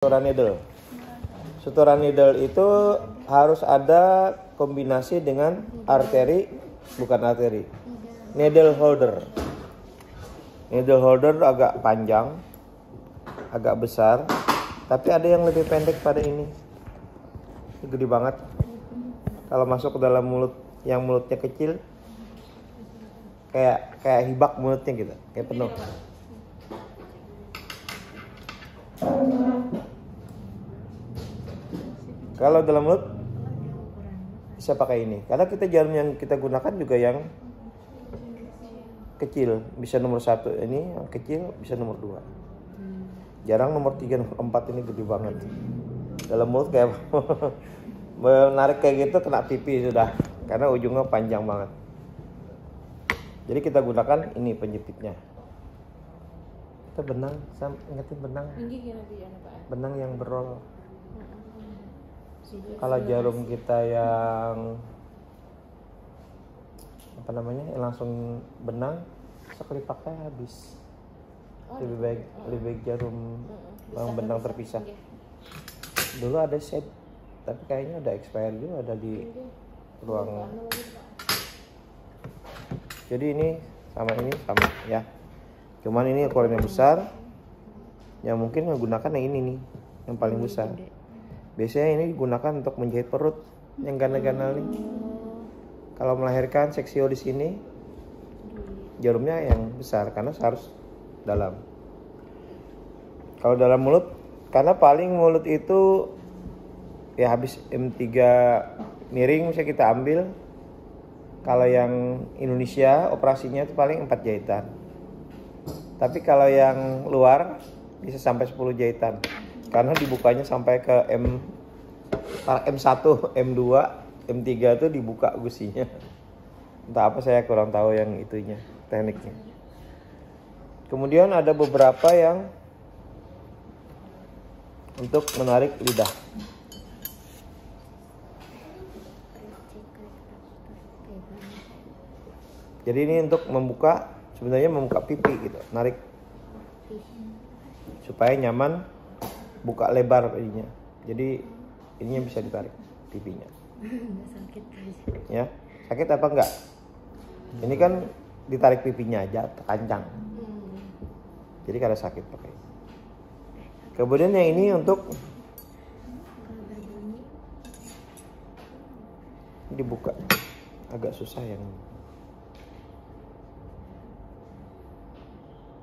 Setoran needle. Setoran needle itu harus ada kombinasi dengan arteri, bukan arteri. Needle holder. Needle holder agak panjang, agak besar, tapi ada yang lebih pendek pada ini. Ini gede banget. Kalau masuk ke dalam mulut yang mulutnya kecil, kayak hibak mulutnya gitu, kayak penuh. Kalau dalam mulut bisa pakai ini, karena kita jarum yang kita gunakan juga yang kecil, bisa nomor 1 ini yang kecil, bisa nomor 2. Jarang nomor 3, nomor 4 ini gede banget. Dalam mulut kayak menarik kayak gitu kena pipi sudah, karena ujungnya panjang banget. Jadi kita gunakan ini penjepitnya. Kita benang, ingetin benang. Benang yang berol. Kalau jarum kita yang apa namanya, yang langsung benang, sekali pakai habis. Lebih baik jarum yang benang terpisah. Dulu ada set, tapi kayaknya udah expired juga, ada di ruang. Jadi ini sama ya. Cuman ini ukurannya besar. Yang mungkin menggunakan yang ini nih, yang paling besar. Biasanya ini digunakan untuk menjahit perut yang ganal-ganal nih. Kalau melahirkan seksio di sini, jarumnya yang besar karena harus dalam. Kalau dalam mulut, karena paling mulut itu ya habis M3 miring bisa kita ambil. Kalau yang Indonesia operasinya itu paling 4 jahitan. Tapi kalau yang luar bisa sampai 10 jahitan. Karena dibukanya sampai ke M1, M2, M3 itu dibuka gusinya. Entah apa, saya kurang tahu yang itunya, tekniknya. Kemudian ada beberapa yang untuk menarik lidah. Jadi ini untuk membuka, sebenarnya membuka pipi gitu, narik supaya nyaman, buka lebar ininya. Jadi ininya bisa ditarik pipinya. Ya, sakit apa enggak? Ini kan ditarik pipinya aja, kencang. Jadi kalau sakit pakai. Kemudian yang ini untuk dibuka, agak susah yang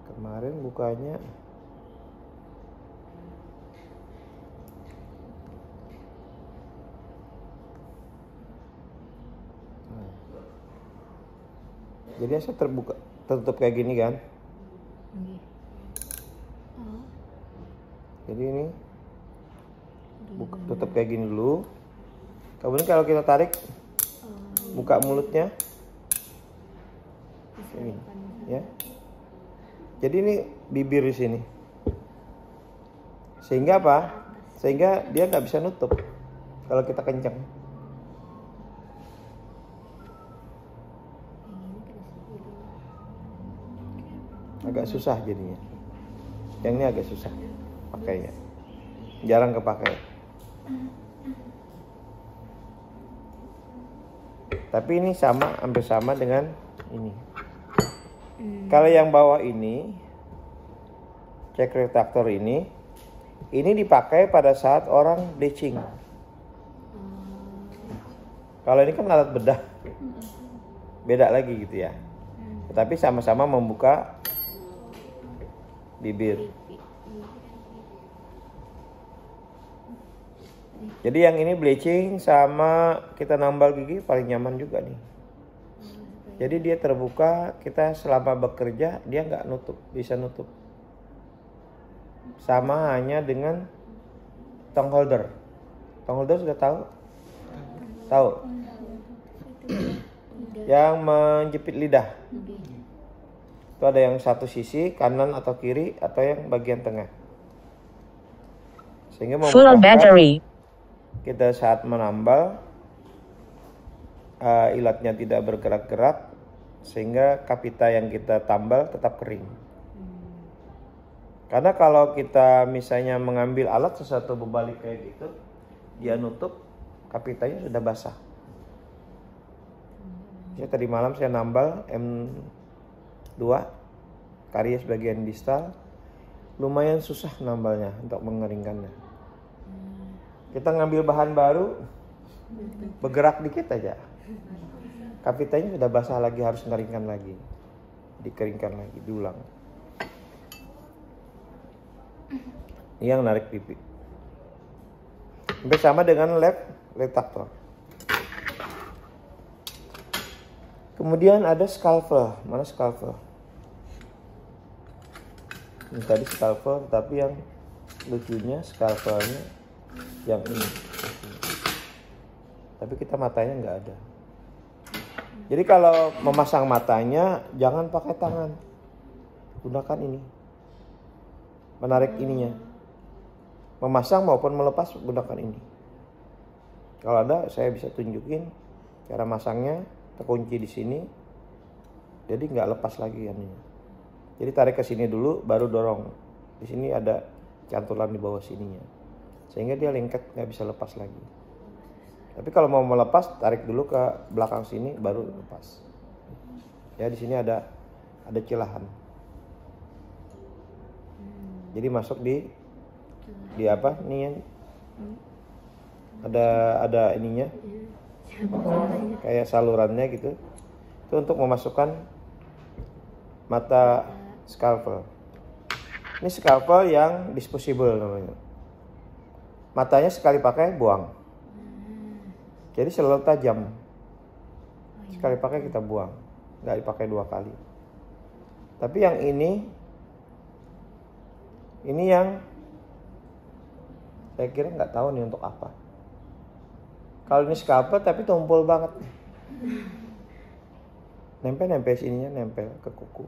kemarin bukanya. Jadi saya tertutup kayak gini kan. Jadi ini tutup kayak gini dulu. Kemudian kalau kita tarik, buka mulutnya, ini, ya. Jadi ini bibir di sini. Sehingga apa? Sehingga dia nggak bisa nutup kalau kita kencang. Agak susah jadinya. Yang ini agak susah pakainya. Jarang kepakai. Tapi ini hampir sama dengan ini. Kalau yang bawah ini, check retractor ini dipakai pada saat orang bleaching. Kalau ini kan alat bedah, beda lagi gitu ya. Tetapi sama-sama membuka bibir. Jadi yang ini bleaching sama kita nambal gigi paling nyaman juga nih. Jadi dia terbuka, kita selama bekerja dia nggak bisa nutup. Sama hanya dengan tongue holder. Tongue holder sudah tahu? Tahu? Yang menjepit lidah. Itu ada yang satu sisi, kanan atau kiri, atau yang bagian tengah. Sehingga memudahkan kita saat menambal, ilatnya tidak bergerak-gerak, sehingga kapita yang kita tambal tetap kering. Karena kalau kita misalnya mengambil alat sesuatu berbalik kayak gitu, dia nutup, kapitanya sudah basah. Ya, tadi malam saya nambal M2 karies bagian distal, lumayan susah nambalnya untuk mengeringkannya. Kita ngambil bahan baru, bergerak dikit aja, kapitanya sudah basah lagi, harus mengeringkan lagi, dikeringkan lagi, diulang. Ini yang narik pipi. Hampir sama dengan led traktor. Kemudian ada scalpel. Mana scalpel? Ini tadi scalpel, tapi yang lucunya scalpelnya yang ini. Tapi kita matanya nggak ada. Jadi kalau memasang matanya jangan pakai tangan, gunakan ini. Menarik ininya. Memasang maupun melepas gunakan ini. Kalau ada saya bisa tunjukin cara masangnya, terkunci di sini. Jadi nggak lepas lagi ininya. Jadi tarik ke sini dulu baru dorong. Di sini ada cantulan di bawah sininya. Sehingga dia lengket, nggak bisa lepas lagi. Tapi kalau mau melepas tarik dulu ke belakang sini baru lepas. Ya di sini ada celahan. Jadi masuk di apa nih yang ada ininya kayak salurannya gitu, itu untuk memasukkan mata scalpel. Ini scalpel yang disposable namanya, matanya sekali pakai buang, jadi selalu tajam, sekali pakai kita buang, nggak dipakai 2 kali. Tapi yang ini yang saya kira nggak tahu nih untuk apa. Kalau ini scalpel tapi tumpul banget. Nempel sininya, nempel ke kuku.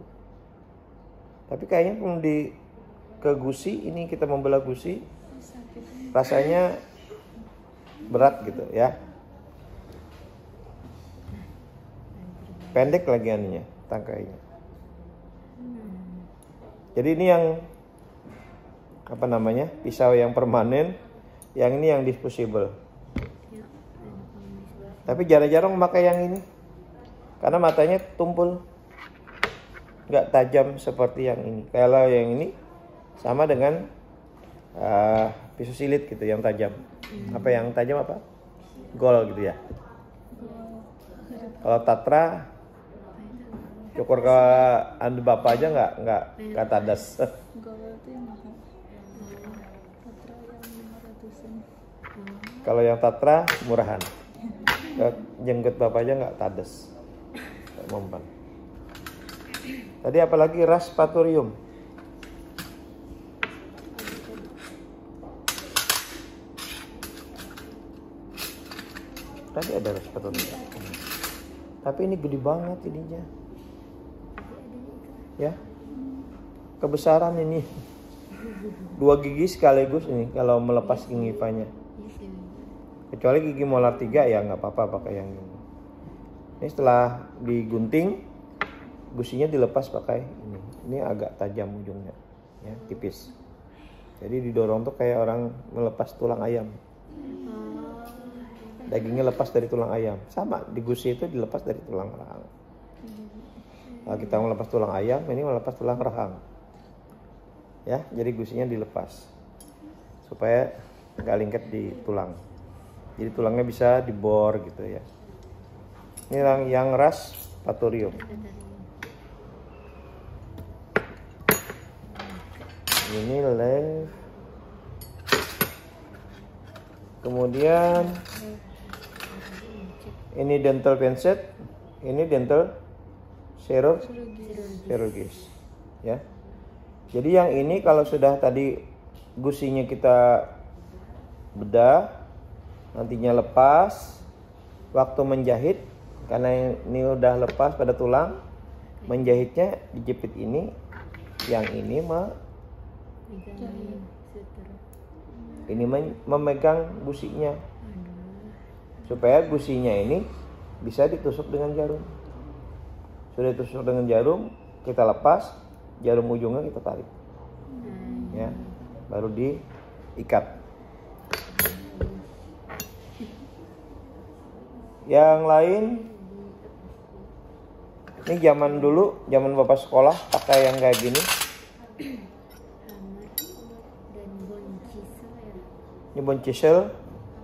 Tapi kayaknya belum ke gusi, ini kita membelah gusi. Rasanya berat gitu ya. Pendek lagi aninya, tangkainya. Jadi ini yang apa namanya, pisau yang permanen, yang ini yang disposable. Tapi jarang-jarang memakai yang ini karena matanya tumpul, nggak tajam seperti yang ini. Kalau yang ini sama dengan pisau silit gitu, yang tajam. Apa yang tajam apa? Gol gitu ya. Kalau Tatra cukur ke anu bapak aja nggak tadas. Kalau yang Tatra murahan, jenggot bapak aja nggak tadas, mempan. Tadi apalagi Raspatorium. Tadi ada Raspatorium. Tapi ini gede banget ininya, ya, kebesaran ini. 2 gigi sekaligus ini kalau melepas ginggipannya. Kecuali gigi molar 3 ya nggak apa-apa pakai yang ini. Ini setelah digunting, gusinya dilepas pakai ini. Ini agak tajam ujungnya, ya, tipis. Jadi didorong tuh kayak orang melepas tulang ayam. Dagingnya lepas dari tulang ayam. Sama, di gusi itu dilepas dari tulang rahang. Kalau kita melepas tulang ayam, ini melepas tulang rahang. Ya, jadi gusinya dilepas supaya nggak lingkar di tulang. Jadi tulangnya bisa dibor gitu ya. Ini yang Raspatorium. Ini left. Kemudian ini dental pincet, ini dental chirurgis, ya. Jadi yang ini kalau sudah tadi gusinya kita bedah, nantinya lepas, waktu menjahit, karena ini udah lepas pada tulang, menjahitnya dijepit ini, yang ini ini memegang gusinya, supaya gusinya ini bisa ditusuk dengan jarum. Sudah ditusuk dengan jarum, kita lepas, jarum ujungnya kita tarik. ya, baru diikat. Yang lain, ini zaman dulu, zaman bapak sekolah pakai yang kayak gini. Ini bone chisel,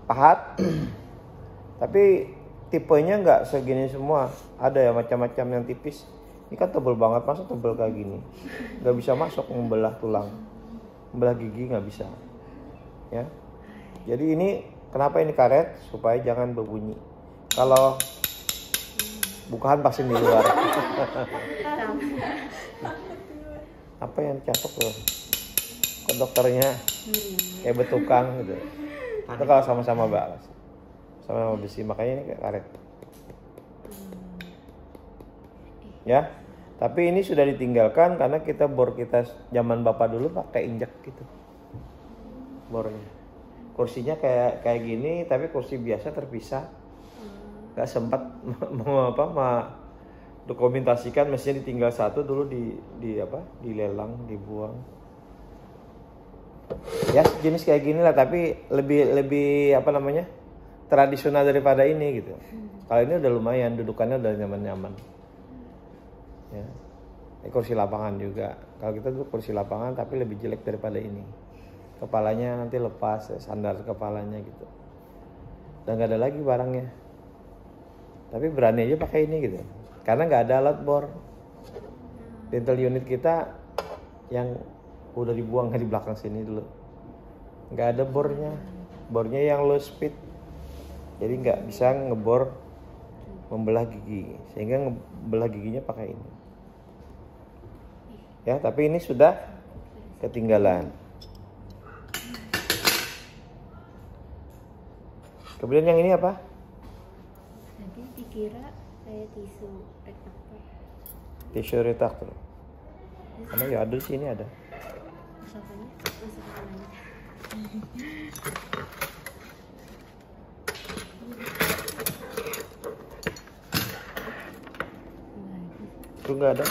pahat. Tapi tipenya nggak segini semua. Ada ya macam-macam yang tipis. Ini kan tebel banget, masa tebel kayak gini? Nggak bisa masuk membelah tulang, membelah gigi nggak bisa. Ya. Jadi ini kenapa ini karet? Supaya jangan berbunyi. Kalau bukaan pasti di luar. Apa yang cakep loh? Ke dokternya kayak betukang gitu. Itu kalau sama-sama balas, sama-sama besi, makanya ini kayak karet. Ya, tapi ini sudah ditinggalkan karena kita bor kita zaman bapak dulu pakai injek gitu bornya. Kursinya kayak gini, tapi kursi biasa terpisah. Gak sempat dokumentasikan, mestinya ditinggal satu dulu dilelang, dibuang. Ya jenis kayak gini lah, tapi lebih tradisional daripada ini gitu. Kalau ini udah lumayan, dudukannya udah nyaman-nyaman. Ya. Ini kursi lapangan juga. Kalau kita duduk kursi lapangan tapi lebih jelek daripada ini. Kepalanya nanti lepas, sandar kepalanya gitu. Dan gak ada lagi barangnya. Tapi berani aja pakai ini gitu. Karena nggak ada alat bor. Dental unit kita yang udah dibuang di belakang sini dulu. Nggak ada bornya. Bornya yang low speed. Jadi nggak bisa ngebor membelah gigi. Sehingga ngebelah giginya pakai ini. Ya, tapi ini sudah ketinggalan. Kemudian yang ini apa? Dikira kayak tisu retaktor. Tisu retaktor. Karena ya ada di sini ada. Masakannya Itu nggak ada.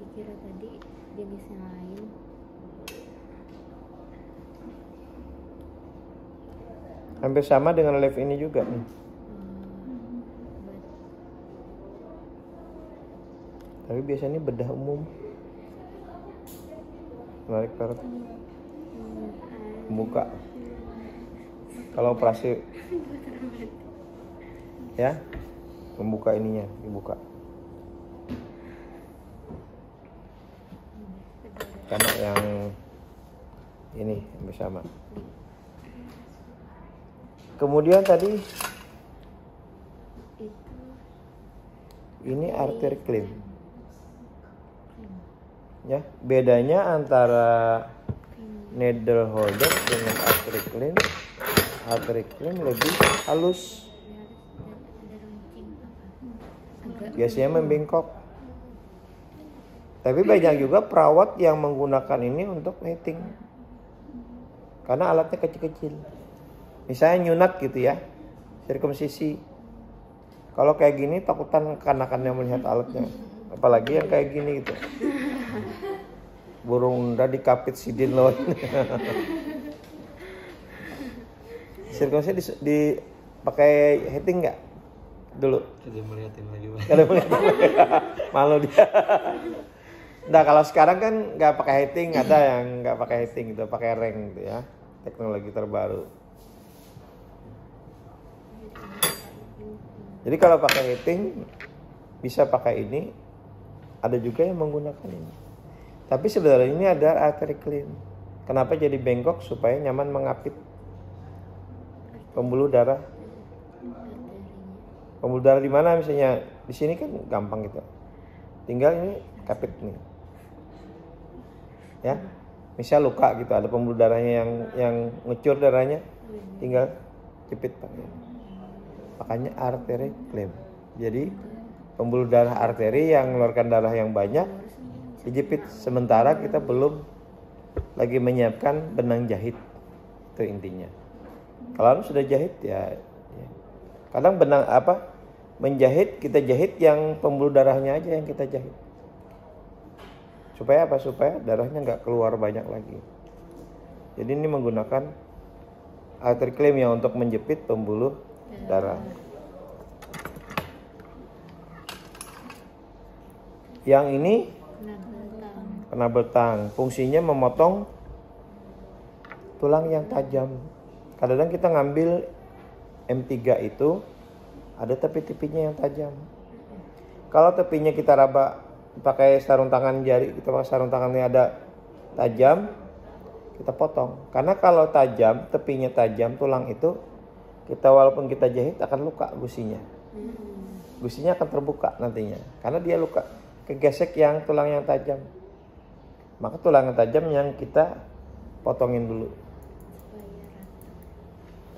Dikira tadi jenis yang lain. Hampir sama dengan live ini juga nih. Tapi biasanya bedah umum. Menarik banget. Buka. Kalau operasi ya, membuka ininya, dibuka. Karena yang ini bersama. Kemudian tadi ini artery clean. Ya, bedanya antara needle holder dengan artery clean lebih halus. Biasanya membengkok. Tapi banyak juga perawat yang menggunakan ini untuk netting. Karena alatnya kecil-kecil. Misalnya nyunat gitu ya, sirkumsisi. Kalau kayak gini takutan kanakannya melihat alatnya. Apalagi yang kayak gini gitu. Burung udah dikapit sidin loh. Sirkumsisi dipakai heating nggak dulu? Jadi melihatin lagi. Malu dia. Nah kalau sekarang kan nggak pakai heating, ada yang nggak pakai heating gitu, pakai ring gitu ya, teknologi terbaru. Jadi kalau pakai heating bisa pakai ini, ada juga yang menggunakan ini. Tapi sebenarnya ini ada artery clean. Kenapa jadi bengkok? Supaya nyaman mengapit pembuluh darah. Pembuluh darah di mana misalnya? Di sini kan gampang gitu. Tinggal ini kapit nih. Ya. Misal luka gitu, ada pembuluh darahnya yang ngecur darahnya, tinggal jepit pakai. Makanya artery clean. Jadi pembuluh darah arteri yang mengeluarkan darah yang banyak dijepit, sementara kita belum lagi menyiapkan benang jahit. Itu intinya. Kalau sudah jahit ya. Kadang benang menjahit, kita jahit yang pembuluh darahnya aja yang kita jahit. Supaya apa? Supaya darahnya nggak keluar banyak lagi. Jadi ini menggunakan artery clamp ya untuk menjepit pembuluh darah. Yang ini penabel tang. Fungsinya memotong tulang yang tajam. Kadang-kadang kita ngambil M3 itu ada tepi-tepinya yang tajam. Kalau tepinya kita raba pakai sarung tangan jari, kita pakai sarung tangannya ada tajam, kita potong. Karena kalau tajam, tepinya tajam, tulang itu kita walaupun kita jahit akan luka gusinya. Gusinya akan terbuka nantinya. Karena dia luka kegesek yang tulang yang tajam. Maka tulang yang tajam yang kita potongin dulu.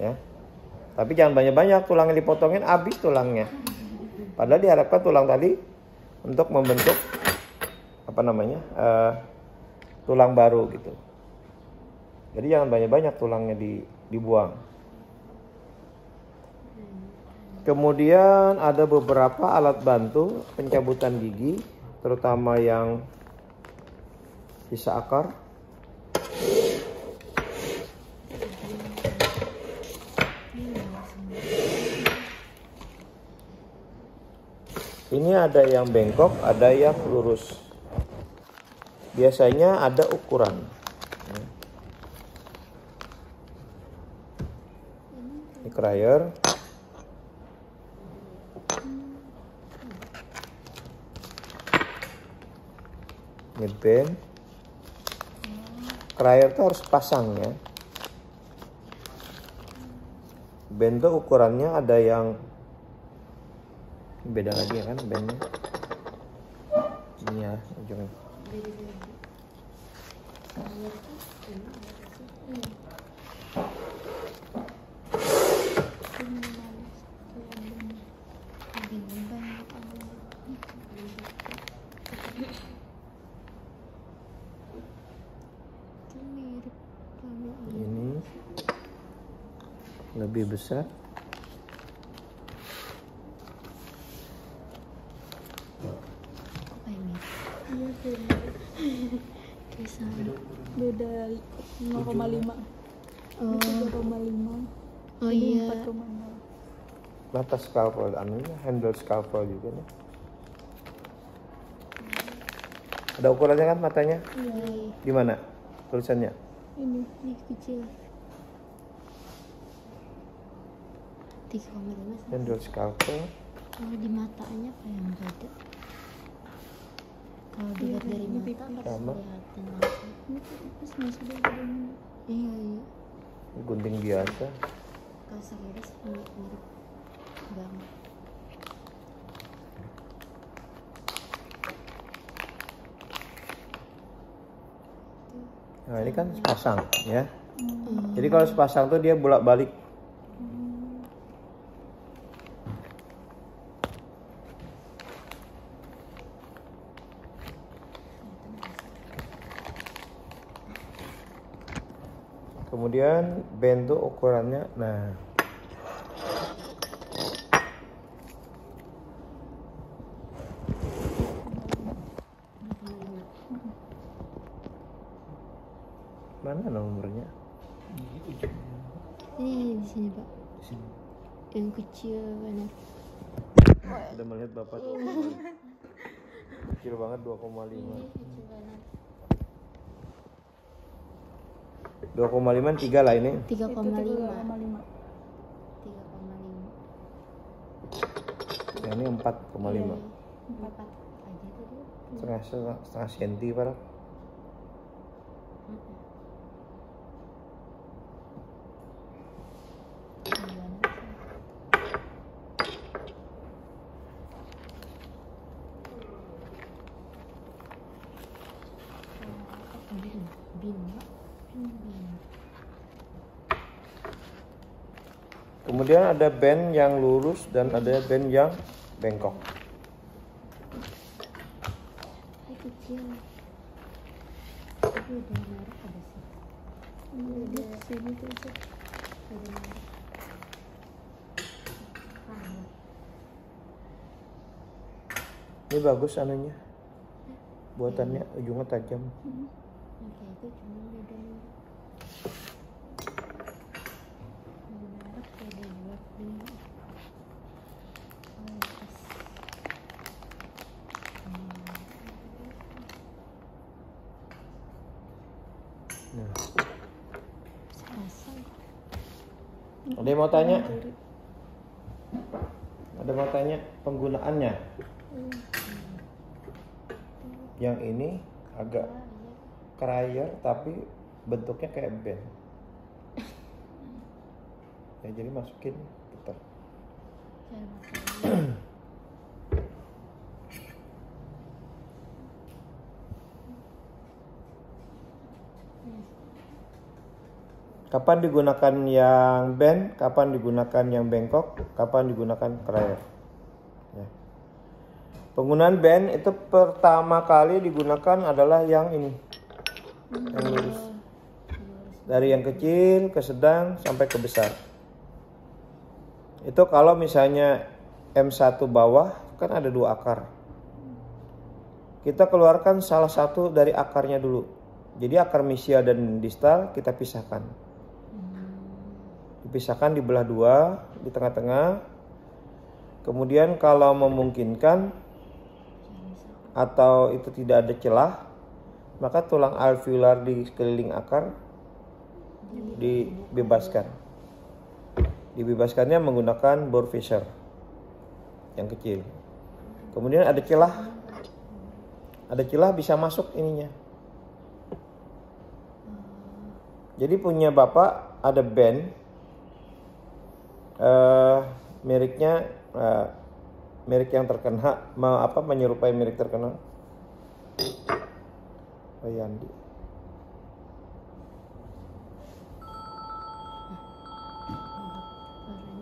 Ya. Tapi jangan banyak-banyak tulang yang dipotongin, habis tulangnya. Padahal diharapkan tulang tadi untuk membentuk tulang baru gitu. Jadi jangan banyak-banyak tulangnya dibuang. Kemudian ada beberapa alat bantu pencabutan gigi, terutama yang sisa akar. Ini ada yang bengkok, ada yang lurus. Biasanya ada ukuran. Ini krayer. Ini band. Krayer itu harus pasang ya. Band itu ukurannya ada yang beda lagi ya kan bandnya. Ini ya ujungnya. Ini lebih besar. Beda 0,5. Oh, 3,5. oh iya. 4,0. Batas scalpel, handle scalpel juga nih. Ada ukurannya kan matanya? Iya. Di mana tulisannya? Ini Kecil. 3,5 sama. Handle scalpel. Kalau di matanya apa yang beda? Kalau dilihat dari ini mata nggak sama. kelihatan langsung. ini pas masih bedanya. Iya, iya. Gunting biasa. Kalau sekilas mirip banget. Nah ini kan sepasang ya. Jadi kalau sepasang tuh dia bolak-balik. Kemudian band tuh ukurannya, nah mana nomornya? Ini di sini, Pak. Yang kecil benar. Udah melihat Bapak tuh. Kecil banget 2,5. Kecil banget. 2,5 3 lah ini. 3,5. 3,5. 3,5. Yang ini 4,5. 4 aja tadi. Setengah senti para. Kemudian ada band yang lurus dan ada band yang bengkok. Kecil. Tapi udah merek ada sih. Ini sini tuh. Ada merek. Ini bagus anunya. buatannya ujungnya tajam. Yang kayak itu cuma bedanya merek beda buat di kualitas. Nah, Serasa ada yang mau tanya? Ada mau tanya penggunaannya? Yang ini agak krayer tapi bentuknya kayak band. Ya jadi masukin putar. cara makanya. Kapan digunakan yang band, kapan digunakan yang bengkok, kapan digunakan krayer. Ya. Penggunaan band itu pertama kali digunakan adalah yang ini, yang lurus. Dari yang kecil ke sedang sampai ke besar. Itu kalau misalnya M1 bawah kan ada 2 akar. Kita keluarkan salah satu dari akarnya dulu. Jadi akar mesial dan distal kita pisahkan. Dipisahkan, dibelah 2 di tengah-tengah. Kemudian kalau memungkinkan atau itu tidak ada celah, maka tulang alveolar di sekeliling akar dibebaskan. Dibebaskannya menggunakan bore fisher yang kecil. Kemudian ada celah. Ada celah bisa masuk ininya. Jadi punya Bapak ada band mereknya merek yang terkenal, menyerupai merek terkenal. Rayandi.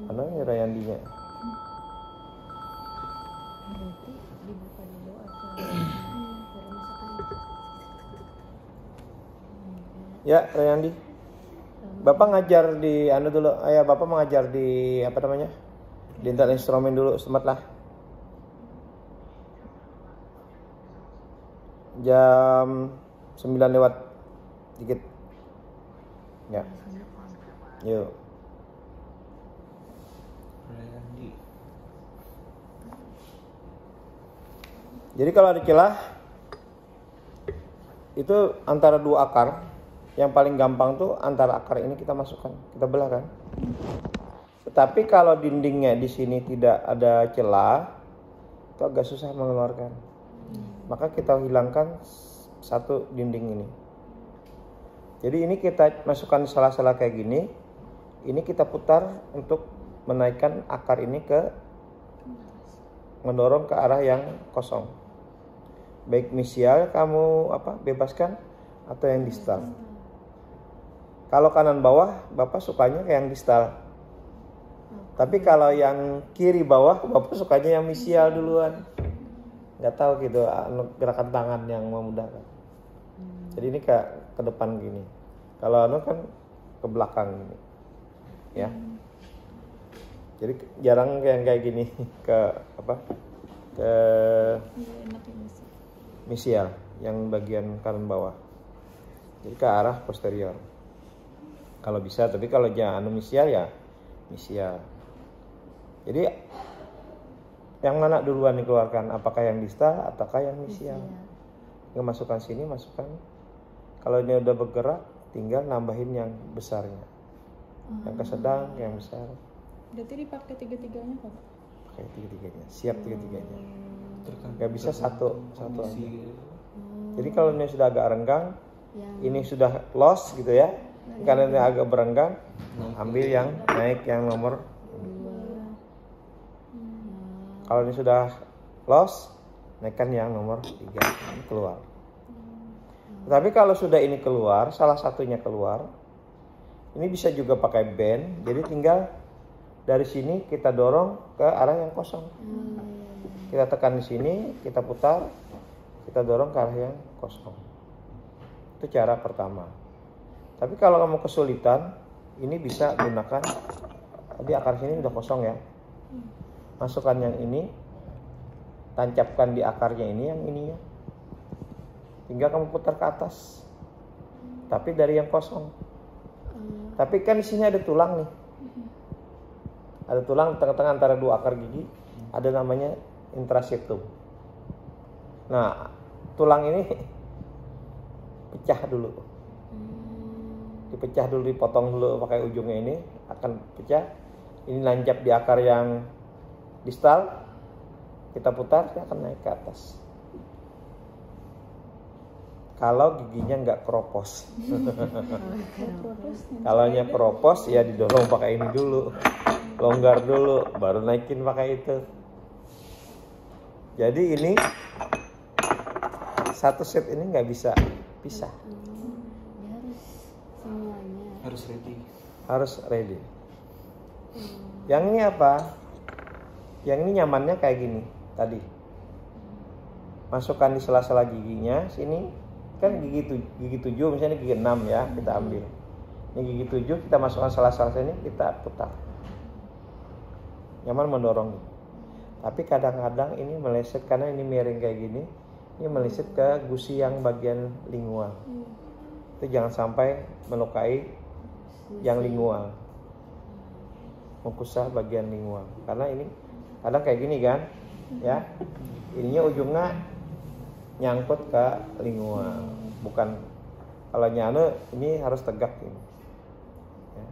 Mana ya Rayandinya? Berarti dibuka dulu atau baru masukkan? Ya Rayandi. Bapak ngajar di dulu, ayah Bapak mengajar di dental instrumen dulu sementara. Jam 9 lewat dikit. Ya. Yuk. Jadi kalau ada celah itu antara 2 akar. Yang paling gampang tuh antara akar ini kita masukkan, kita belah kan. Tetapi kalau dindingnya di sini tidak ada celah, itu agak susah mengeluarkan. Maka kita hilangkan satu dinding ini. Jadi ini kita masukkan sela-sela kayak gini. Ini kita putar untuk menaikkan akar ini mendorong ke arah yang kosong. Baik mesial kamu bebaskan atau yang distal. Kalau kanan bawah, Bapak sukanya kayak yang distal. Tapi kalau yang kiri bawah, Bapak sukanya yang mesial duluan. Nggak tahu gitu, gerakan tangan yang memudahkan. Jadi ini ke depan gini. Kalau kan ke belakang gini. Ya. Jadi jarang yang kayak gini ke mesial yang bagian kanan bawah. Jadi ke arah posterior. Kalau bisa, tapi kalau jangan mesial ya mesial. Jadi yang mana duluan dikeluarkan? Apakah yang distal ataukah yang mesial? Nggak masukkan sini, masukkan. Kalau ini udah bergerak, tinggal nambahin yang besarnya. Yang ke sedang, yang besar. Berarti dipakai tiga-tiganya Pak? Pakai tiga-tiganya, siap tiga-tiganya. Nggak bisa satu aja. Jadi kalau ini sudah agak renggang, ini sudah loss gitu ya. Karena ini agak berenggang, ambil yang naik yang nomor 2. Kalau ini sudah loss, naikkan yang nomor 3, ini keluar. Tapi kalau sudah ini keluar, salah satunya keluar, ini bisa juga pakai band. Jadi tinggal dari sini kita dorong ke arah yang kosong. Kita tekan di sini, kita putar, kita dorong ke arah yang kosong. Itu cara pertama. Tapi kalau kamu kesulitan, ini bisa gunakan, tadi akar sini udah kosong ya. Masukkan yang ini, tancapkan di akarnya ini, yang ininya. tinggal kamu putar ke atas, tapi dari yang kosong. Tapi kan di sini ada tulang nih, ada tulang tengah-tengah antara dua akar gigi, ada namanya intraseptum. Nah, tulang ini pecah dulu, dipecah dulu, dipotong dulu pakai ujungnya ini, akan pecah. Ini nancap di akar yang distal, kita putar, dia akan naik ke atas. Kalau giginya nggak keropos. Kalau nya keropos ya didorong pakai ini dulu, longgar dulu, baru naikin pakai itu. Jadi ini satu set ini nggak bisa pisah. Dia harus semuanya. Harus ready. Harus ready. Yang ini apa? Yang ini nyamannya kayak gini tadi. Masukkan di sela-sela giginya sini. Kan gigi 7 misalnya gigi 6 ya, kita ambil. Ini gigi 7 kita masukkan sela-sela sini, kita putar. Nyaman mendorong. Tapi kadang-kadang ini meleset karena ini miring kayak gini. Ini meleset ke gusi yang bagian lingual. Itu jangan sampai melukai yang lingual. Mengkusah bagian lingual. Karena ini kadang kayak gini kan, ya. Ininya ujungnya nyangkut ke lingual, bukan kalau nyane ini harus tegak ini. Ya.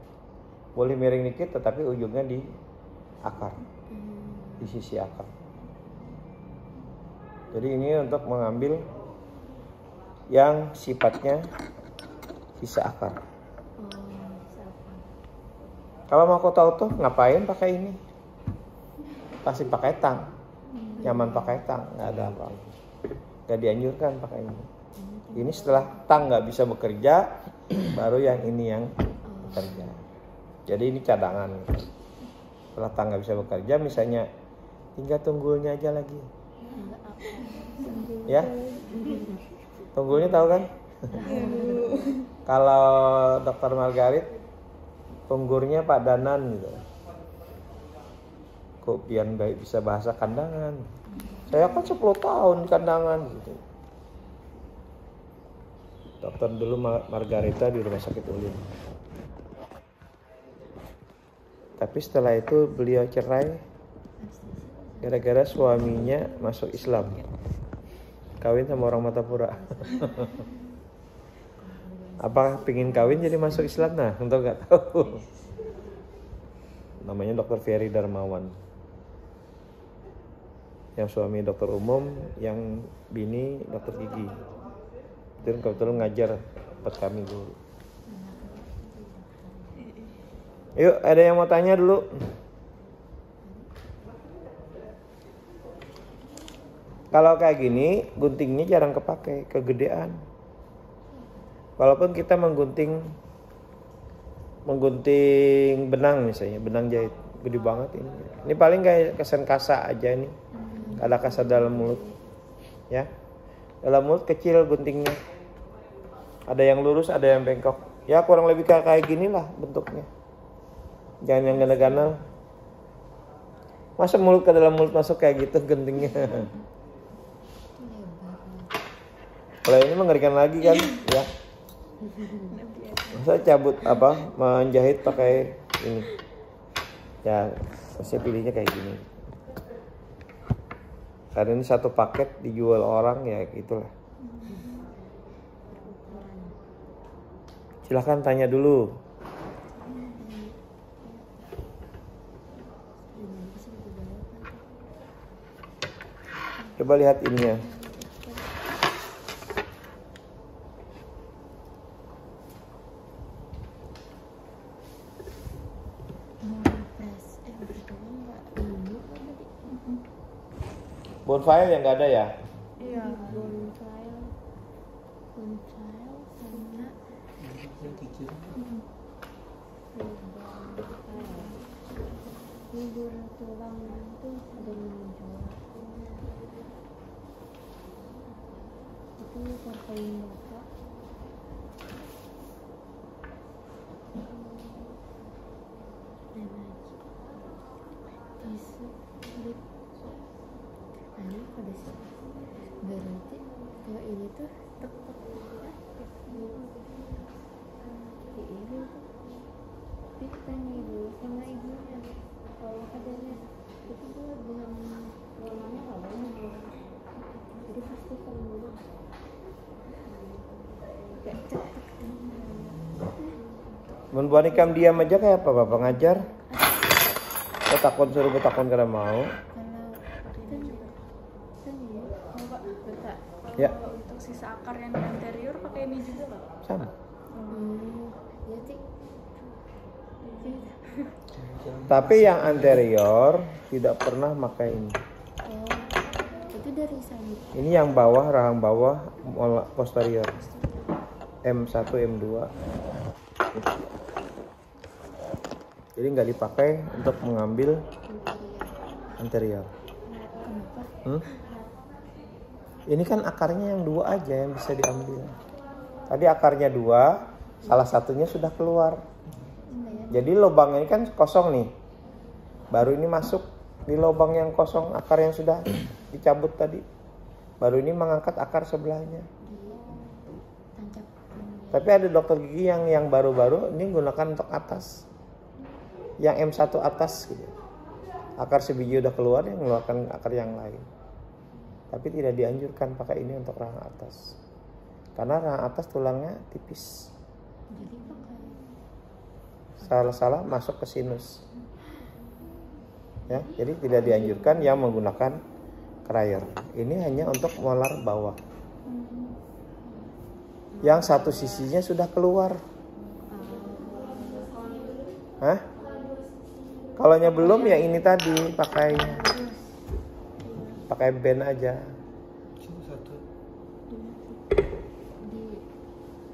Boleh miring dikit, tetapi ujungnya di akar, di sisi akar. Jadi ini untuk mengambil yang sifatnya sisa akar. Kalau mau kau tahu tuh ngapain pakai ini? Pasti pakai tang, nyaman pakai tang, nggak ada apa-apa. Gak dianjurkan pakai ini. Ini setelah tang nggak bisa bekerja, baru yang ini yang bekerja. Jadi ini cadangan. Setelah tang nggak bisa bekerja, misalnya tinggal tunggulnya aja lagi. Ya, tunggulnya tahu kan? Kalau Dokter Margarit, tunggurnya padanan gitu. Kok pian baik bisa bahasa kandangan. Saya kan 10 tahun kandangan gitu. Dokter dulu Margarita di Rumah Sakit Ulin. Tapi setelah itu beliau cerai gara-gara suaminya masuk Islam. Kawin sama orang Matapura. Apa pingin kawin jadi masuk Islam? Nah, untuk nggak tahu. Namanya Dokter Ferry Darmawan. Yang suami dokter umum, yang bini dokter gigi. Itu kebetulan ngajar tempat kami dulu. Yuk, ada yang mau tanya dulu? Kalau kayak gini, guntingnya jarang kepake, kegedean. Walaupun kita menggunting benang misalnya, benang jahit, gede banget ini. Ini paling kayak kesan kasa aja ini. Ada kasa dalam mulut, ya. Dalam mulut kecil guntingnya. Ada yang lurus, ada yang bengkok. Ya kurang lebih kayak gini lah bentuknya. Jangan yang ganal-ganal. Masa mulut ke dalam mulut masuk kayak gitu guntingnya. Kalau ini mengerikan lagi kan, ya. Saya cabut menjahit pakai ini. Ya, saya pilihnya kayak gini. Karena ini satu paket dijual orang ya gitulah. Silahkan tanya dulu. Coba lihat ininya. Bonfire yang nggak ada ya? Iya. Bonfire sama Yang kecil. tidur tulang itu ada menjual. Itu sampai bapak. Tisu, lip. Pada sih. Berarti kalau ini itu tek-tek ya. Ini tapi tanya ibu sama ibunya kalau katanya itu tuh dengan warnanya kalau jadi pasti kalau dulu kayak cek Mun buat nikam diam aja kayak apa bapak ngajar? Takon suruh betakon karena mau. Oh, Pak, bentar. Ya. Kalau untuk sisa akar yang di anterior pakai ini juga, Pak? Sama. ya tik Tapi yang anterior tidak pernah pakai ini. itu dari sana Ini yang bawah, rahang bawah, posterior. M1, M2. Jadi nggak dipakai untuk mengambil anterior. Ini kan akarnya yang 2 aja yang bisa diambil. Tadi akarnya 2, salah satunya sudah keluar. Jadi lubang ini kan kosong nih. Baru ini masuk di lubang yang kosong, akar yang sudah dicabut tadi. Baru ini mengangkat akar sebelahnya. tancap Tapi ada dokter gigi yang baru-baru ini gunakan untuk atas. Yang M1 atas gitu. Akar sebiji udah keluar, yang mengeluarkan akar yang lain. Tapi tidak dianjurkan pakai ini untuk rahang atas. Karena rahang atas tulangnya tipis. jadi pakai Salah-salah masuk ke sinus. Ya, jadi tidak dianjurkan yang menggunakan krayon. Ini hanya untuk molar bawah. Yang satu sisinya sudah keluar. Hah? Kalau belum ya ini tadi pakai band aja.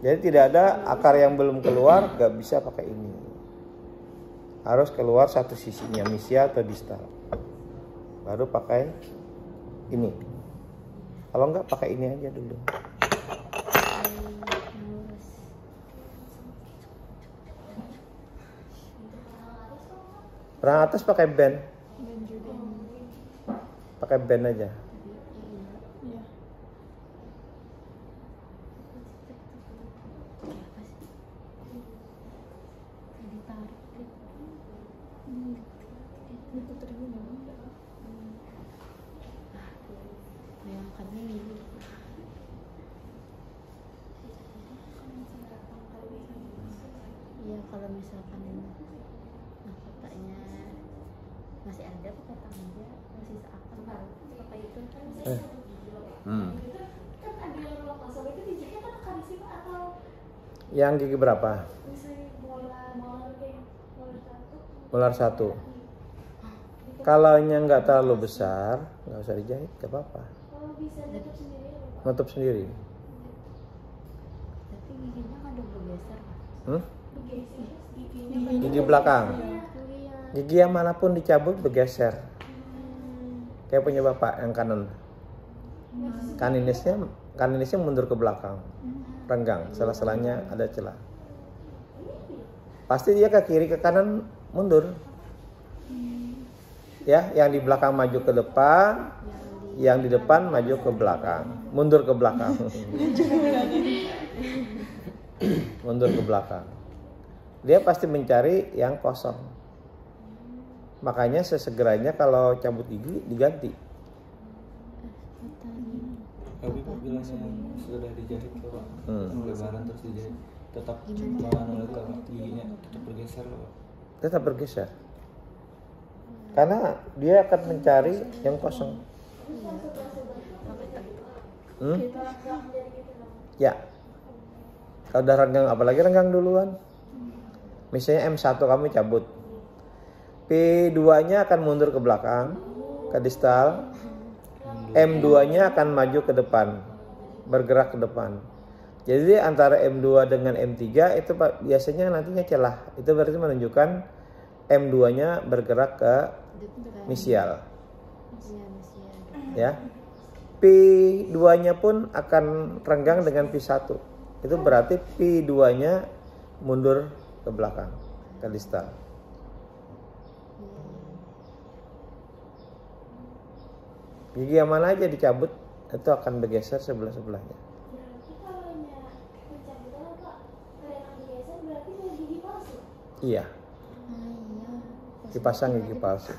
Jadi tidak ada akar yang belum keluar, gak bisa pakai ini. Harus keluar satu sisinya, misia atau distal. Baru pakai ini. Kalau enggak pakai ini aja dulu. Orang atas pakai band. Dan juga Pakai band aja. iya. ditarik Diputer gini. bayangkannya ini iya kalau misalkan mahkotanya masih ada pakai tangga masih seakan baru pakai itu Yang gigi berapa? Molar 1. Kalau yang nggak terlalu besar, nggak usah dijahit, nggak apa-apa. Nutup sendiri. tapi giginya ada bergeser Gigi belakang. Gigi yang manapun dicabut bergeser. Kayak punya bapak yang kanan. Kaninisnya mundur ke belakang. Renggang, sela-selanya ada celah. Pasti dia ke kiri ke kanan mundur. Ya, yang di belakang maju ke depan, yang di depan maju ke belakang, mundur ke belakang. Mundur ke belakang. Dia pasti mencari yang kosong. Makanya sesegeranya kalau cabut gigi diganti. Tapi Pak bilangnya sudah dijahit kok Pak. Lebaran terus dijahit. Tetap mana Pak giginya tetap bergeser loh Pak. Tetap bergeser. Karena dia akan mencari yang kosong. Ya. Kalau udah renggang, apalagi renggang duluan. Misalnya M1 kamu cabut. P2-nya akan mundur ke belakang, ke distal. M2-nya akan maju ke depan, bergerak ke depan. Jadi antara M2 dengan M3 itu biasanya nantinya celah. Itu berarti menunjukkan M2-nya bergerak ke misial. Ya. P2-nya pun akan renggang dengan P1. Itu berarti P2-nya mundur ke belakang, ke distal. Gigi yang mana aja dicabut itu akan bergeser sebelah-sebelahnya. Iya, dipasang gigi palsu.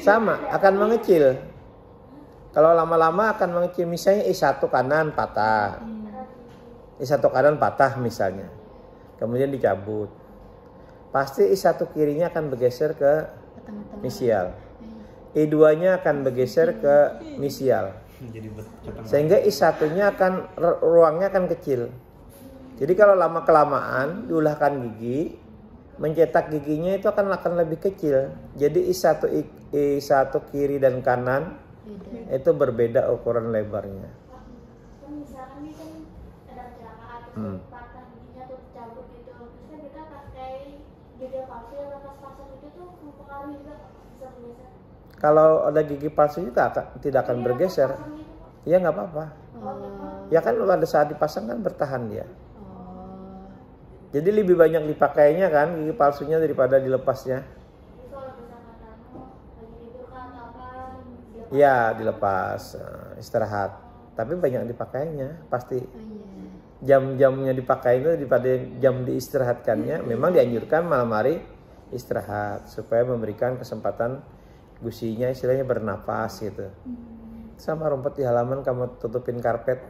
Sama, akan mengecil. Kalau lama-lama akan mengecil. Misalnya I1 kanan patah, I1 kanan patah misalnya, kemudian dicabut, pasti I1 kirinya akan bergeser ke misial, I2-nya akan bergeser ke misial, Jadi sehingga I1-nya akan ruangnya akan kecil. Jadi kalau lama kelamaan diulahkan gigi, mencetak giginya itu akan lebih kecil. Jadi I1 kiri dan kanan itu berbeda ukuran lebarnya. Misalkan ini kan ada kecelakaan terus patah giginya tuh cabut gitu, terus kita pakai gigi palsu yang lepas pasang itu tuh mempengaruhi juga bisa bergeser. Kalau ada gigi palsu juga tidak akan bergeser. Ya nggak apa-apa. Ya kan pada saat dipasang kan bertahan dia. Jadi lebih banyak dipakainya kan gigi palsunya daripada dilepasnya. Ya dilepas, istirahat. Tapi banyak dipakainya pasti. Jam-jamnya dipakai itu daripada jam diistirahatkannya. Memang dianjurkan malam hari istirahat supaya memberikan kesempatan gusinya istilahnya bernapas gitu. Sama rumput di halaman kamu tutupin karpet,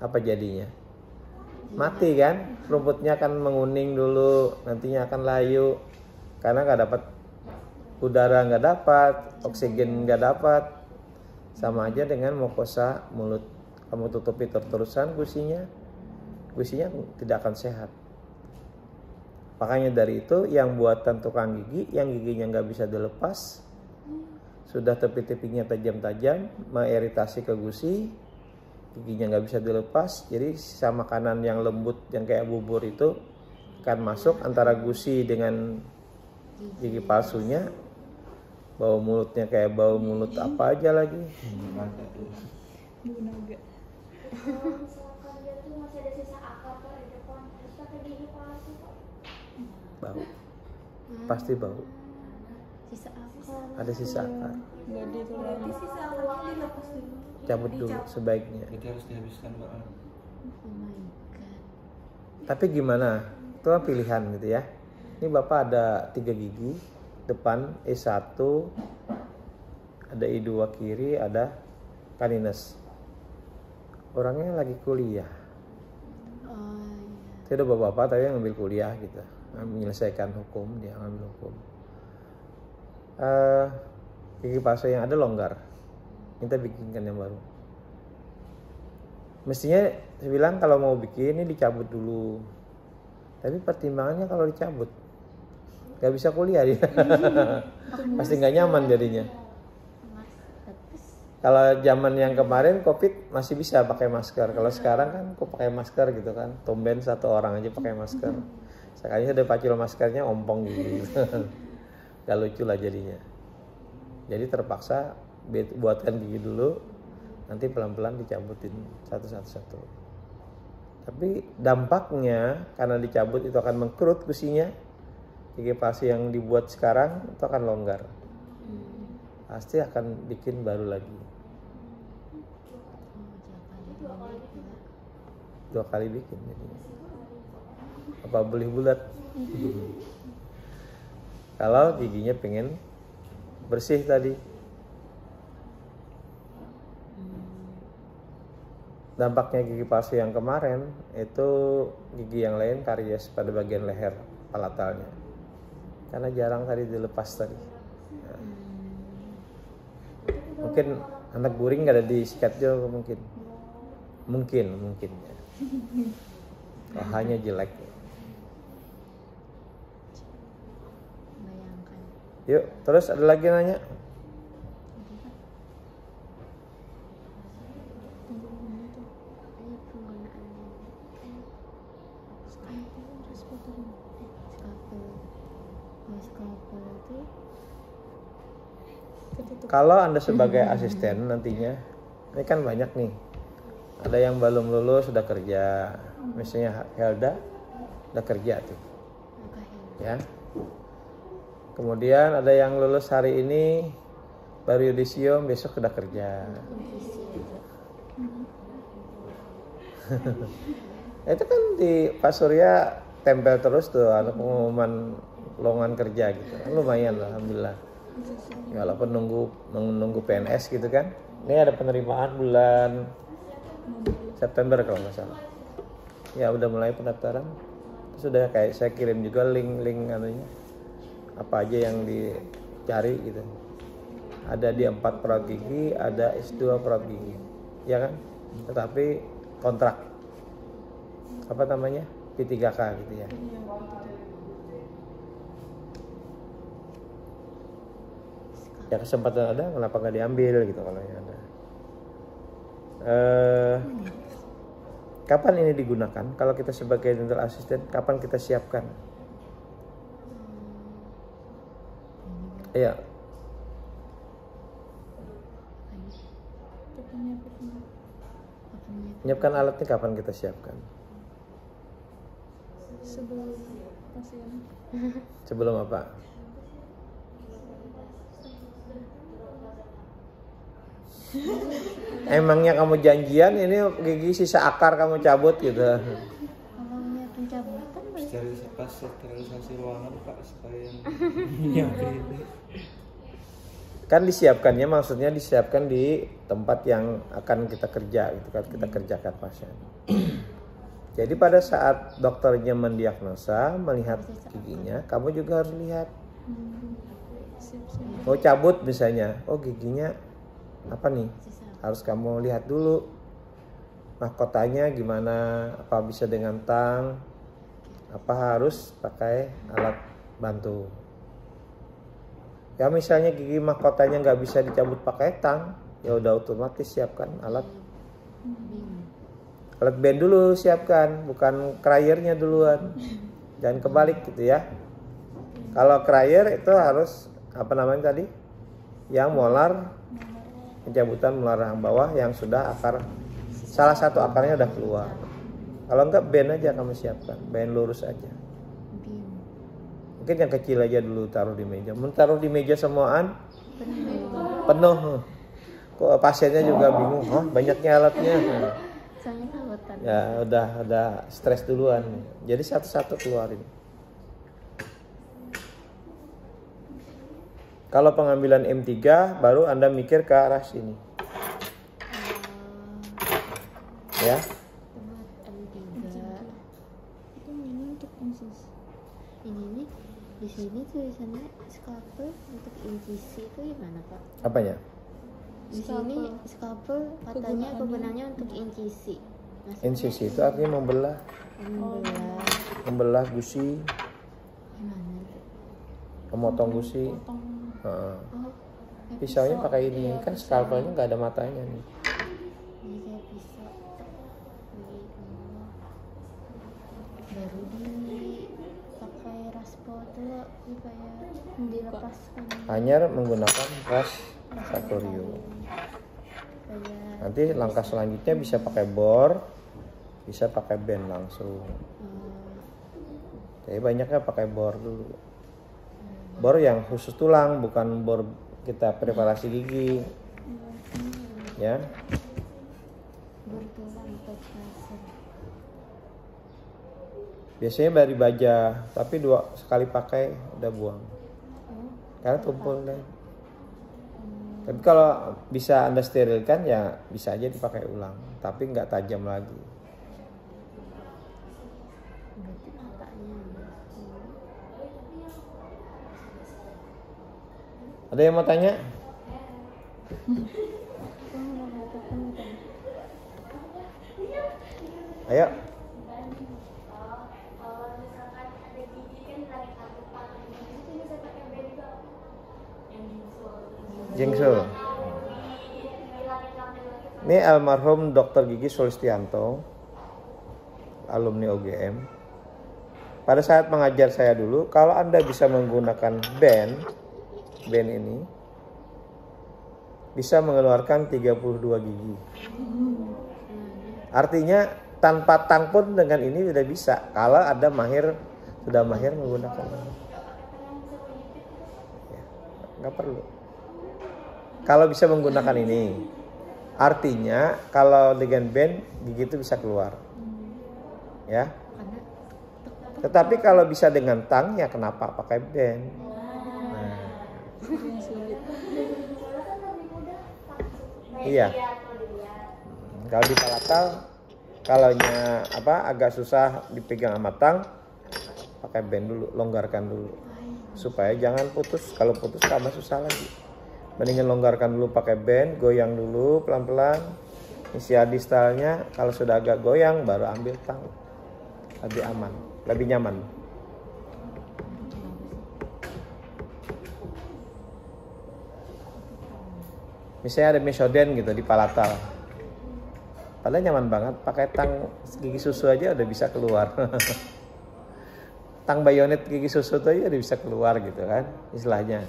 apa jadinya? Mati kan? Rumputnya akan menguning dulu, nantinya akan layu karena nggak dapat udara, nggak dapat oksigen, nggak dapat. Sama aja dengan mukosa mulut, kamu tutupi terus-terusan gusinya tidak akan sehat. Makanya dari itu yang buatan tukang gigi, yang giginya nggak bisa dilepas, sudah tepi-tepinya tajam-tajam, mengiritasi ke gusi, giginya nggak bisa dilepas, jadi sisa makanan yang lembut yang kayak bubur itu akan masuk antara gusi dengan gigi palsunya, bau mulutnya kayak bau mulut apa aja lagi. Bau naga. Kalau misalkan dia tuh masih ada sisa akar Pak di depan, terus pakai gigi palsu Pak. Bau, pasti bau. Sisa akar. Ada sisa akar, Nggak ditoleransi. Sisa akarnya dilepas dulu. cabut dulu sebaiknya. itu harus dihabiskan Pak. Oh my god. Tapi gimana? Itu kan pilihan gitu ya. Ini Bapak ada 3 gigi depan, E1, ada I2 kiri, ada canines. Orangnya lagi kuliah. Itu udah bapak-bapak tapi yang ngambil kuliah gitu, menyelesaikan hukum, dia ngambil hukum. Gigi palsu yang ada longgar, kita bikinkan yang baru. Mestinya saya bilang kalau mau bikin ini dicabut dulu, tapi pertimbangannya kalau dicabut nggak bisa kuliah dia. Pasti nggak nyaman jadinya. Kalau zaman yang kemarin COVID masih bisa pakai masker. Kalau sekarang kan kok pakai masker gitu kan. Tumben 1 orang aja pakai masker. Sekali ada pacul maskernya ompong gitu. Gak lucu lah jadinya. Jadi terpaksa buatkan gigi dulu. Nanti pelan-pelan dicabutin satu. Tapi dampaknya karena dicabut itu akan mengkerut gusinya. Gigi palsu yang dibuat sekarang itu akan longgar. Pasti akan bikin baru lagi. 2 kali bikin jadinya. Apa boleh bulat? Kalau giginya pengen bersih tadi. Dampaknya gigi palsu yang kemarin itu gigi yang lain karies pada bagian leher palatalnya. Karena jarang tadi dilepas tadi. Nah. Mungkin anak guring gak ada disikat juga mungkin ya. Hanya jelek. Bayangkan. Yuk, terus ada lagi nanya? Kalau Anda sebagai asisten nantinya, ini kan banyak nih. Ada yang belum lulus sudah kerja. Misalnya Helda udah kerja tuh. Ya. Kemudian ada yang lulus hari ini baru yudisium, besok sudah kerja. Itu kan di Pak Surya tempel terus tuh ada pengumuman lowongan kerja gitu. Lumayan lah, alhamdulillah. Walaupun nunggu PNS gitu kan. Ini ada penerimaan bulan September kalau nggak salah. Ya udah mulai pendaftaran. Sudah kayak saya kirim juga link anunya. Apa aja yang dicari gitu. Ada di 4 perawat gigi, ada S2 perawat gigi. Ya kan? Tetapi kontrak apa namanya? P3K gitu ya. Ya kesempatan ada, kenapa nggak diambil gitu kalau yang ada. Kapan ini digunakan? Kalau kita sebagai dental assistant, kapan kita siapkan? Iya. Menyiapkan alatnya kapan kita siapkan? Sebelum pasien. Sebelum apa? Emangnya kamu janjian ini gigi sisa akar kamu cabut gitu? Kalau punya pencabutan berarti Pas sterilisasi ruangan Pak supaya yang ini. Kan disiapkannya maksudnya disiapkan di tempat yang akan kita kerja gitu kan, kita kerjakan pasien. Jadi pada saat dokternya mendiagnosa, melihat giginya, kamu juga harus lihat. Oh cabut misalnya, oh giginya apa nih? Harus kamu lihat dulu. Mahkotanya gimana? Apa bisa dengan tang? Apa harus pakai alat bantu? Ya misalnya gigi mahkotanya nggak bisa dicabut pakai tang, ya udah otomatis siapkan alat band dulu, siapkan, bukan cryernya duluan. Jangan kebalik gitu ya. Kalau cryer itu harus apa namanya tadi? Yang molar, pencabutan molar yang bawah yang sudah akar, salah satu akarnya udah keluar. Kalau enggak band aja kamu siapkan, band lurus aja. Mungkin yang kecil aja dulu taruh di meja. Taruh di meja semuaan penuh. Kok pasiennya juga bingung, banyaknya alatnya. soalnya takutan. Ya udah stres duluan. Jadi satu-satu keluarin. Kalau pengambilan M3 baru Anda mikir ke arah sini. Ya. Itu ini untuk insis. Ini nih di sini tulisannya scalpel untuk incisi itu gimana Pak? Apanya? Di sini scalpel katanya kegunaannya untuk incisi. Maksudnya Insisi itu artinya membelah. Membelah gusi, gimana itu? memotong gusi. Oh, Pisaunya pakai ini, kan scalpelnya nggak ada matanya nih. ini kayak pisau. Baru dipakai raspo tuh kayak dilepaskan. Hanya menggunakan ras sartorium. Kayak Nanti langkah selanjutnya bisa pakai bor, bisa pakai band langsung. Tapi banyaknya pakai bor dulu. Bor yang khusus tulang, bukan bor kita preparasi gigi. Ya. bertulang atau pasir. Biasanya dari baja, tapi sekali pakai udah buang. Karena tumpul deh. Tapi kalau bisa Anda sterilkan ya bisa aja dipakai ulang, tapi nggak tajam lagi. Berarti matanya. Ada yang mau tanya? Ayo. Jengsul. Ini almarhum Dr. Gigi Sulistianto, alumni UGM. Pada saat mengajar saya dulu, kalau Anda bisa menggunakan band ini bisa mengeluarkan 32 gigi. Artinya tanpa tang pun dengan ini sudah bisa. Kalau Anda sudah mahir menggunakan ini. Ya, nggak perlu. Kalau bisa menggunakan ini, artinya kalau dengan band gigi itu bisa keluar. ya. Karena Tetapi kalau bisa dengan tang ya kenapa pakai band? Nah, yang sulit. iya. Kalau di palatal, kalaunya agak susah dipegang sama tang, pakai band dulu, longgarkan dulu, supaya jangan putus. Kalau putus tambah susah lagi. Mendingan longgarkan dulu pakai band, goyang dulu pelan-pelan. Isi distalnya, kalau sudah agak goyang baru ambil tang, lebih aman, lebih nyaman. Misalnya ada mesoden gitu di palatal, padahal nyaman banget, pakai tang gigi susu aja udah bisa keluar. Tang bayonet gigi susu tuh aja udah bisa keluar gitu kan istilahnya.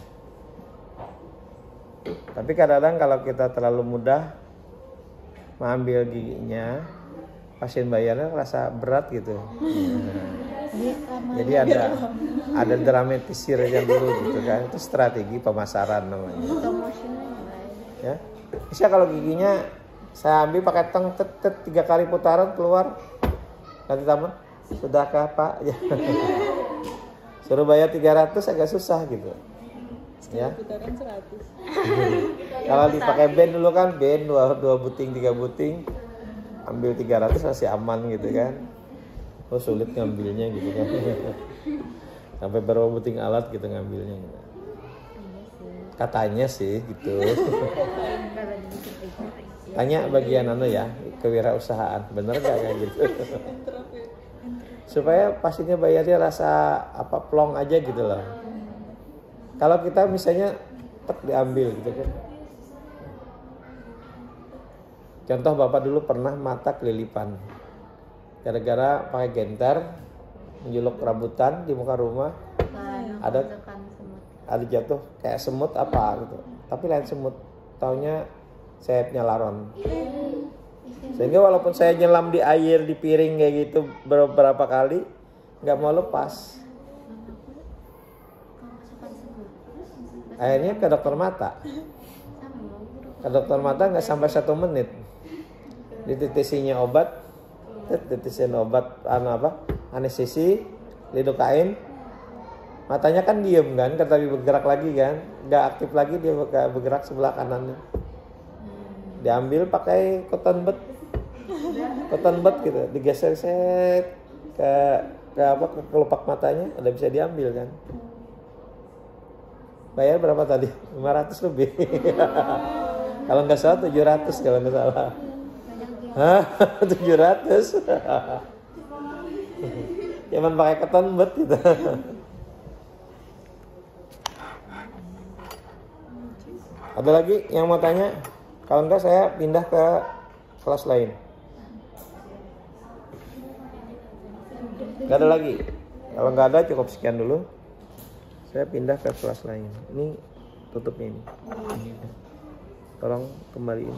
Tapi kadang-kadang kalau kita terlalu mudah mengambil giginya, pasien bayarnya rasa berat gitu. Jadi ada dramatisirnya dulu gitu kan, itu strategi pemasaran namanya. Ya, bisa kalau giginya saya ambil pakai tang 3 kali putaran keluar, nanti taman sudahkah Pak? Ya. Suruh bayar 300 agak susah gitu. Ya. Putaran 100. Kalau dipakai band dulu kan, band 2 buting 3 buting, ambil 300 masih aman gitu kan. Oh sulit ngambilnya gitu kan. Sampai berapa buting alat gitu ngambilnya gitu. Katanya sih gitu. Tanya bagian ya, kewirausahaan, bener gak kayak gitu? Supaya pastinya bayarnya rasa plong aja gitu loh. Kalau kita misalnya diambil gitu kan. Contoh Bapak dulu pernah mata kelilipan. Gara-gara pakai genter, menjuluk rambutan di muka rumah. Ada jatuh kayak semut gitu. Tapi lain semut, taunya sayapnya laron. Sehingga walaupun saya nyelam di air, di piring kayak gitu beberapa kali, nggak mau lepas. Akhirnya ke dokter mata. Ke dokter mata nggak sampai 1 menit. Dititisinya obat, anestesi, lidokain. Matanya kan diem kan, tapi bergerak lagi kan, nggak aktif lagi, dia bergerak sebelah kanannya. Diambil pakai cotton bud gitu, digeser ke kelopak matanya, udah bisa diambil kan. Bayar berapa tadi? 500 lebih. Kalau nggak salah 700 kalau nggak salah. Hah? 700. Cuman pakai cotton bud gitu. Ada lagi yang mau tanya? Kalau enggak saya pindah ke kelas lain. Enggak ada lagi. Kalau enggak ada cukup sekian dulu. Saya pindah ke kelas lain. Ini tutupnya ini. Tolong kembaliin.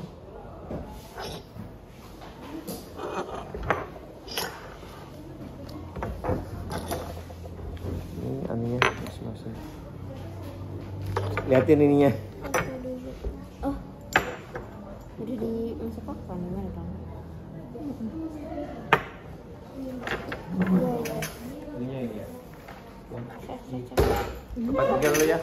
Ini anunya masih. Lihatin ininya. Udah dimasuk apa gimana dong? Ininya ini ya. Cepat tinggal dulu ya.